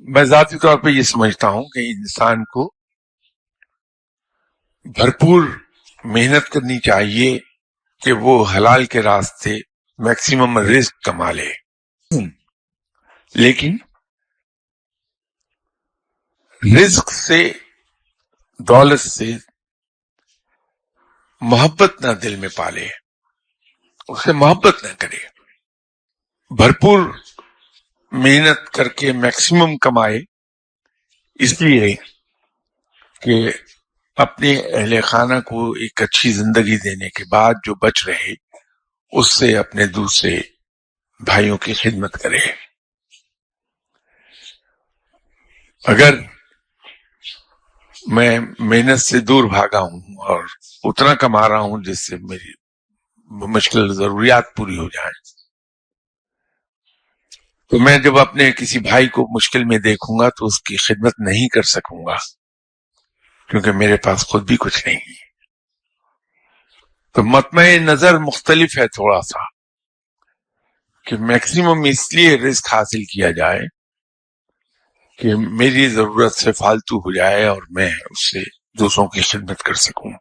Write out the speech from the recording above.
میں ذاتی طور پہ یہ سمجھتا ہوں کہ انسان کو بھرپور محنت کرنی چاہیے کہ وہ حلال کے راستے میکسیمم رزق کما لے، لیکن رزق سے، دولت سے محبت نہ دل میں پالے، اس سے محبت نہ کرے، بھرپور محنت کر کے میکسیمم کمائے، اس لیے کہ اپنے اہل خانہ کو ایک اچھی زندگی دینے کے بعد جو بچ رہے اس سے اپنے دوسرے بھائیوں کی خدمت کرے۔ اگر میں محنت سے دور بھاگا ہوں اور اتنا کما رہا ہوں جس سے میری مشکل ضروریات پوری ہو جائیں، تو میں جب اپنے کسی بھائی کو مشکل میں دیکھوں گا تو اس کی خدمت نہیں کر سکوں گا، کیونکہ میرے پاس خود بھی کچھ نہیں ہے۔ تو مطمع نظر مختلف ہے تھوڑا سا، کہ میکسیمم اس لیے رزق حاصل کیا جائے کہ میری ضرورت سے فالتو ہو جائے اور میں اس سے دوسروں کی خدمت کر سکوں۔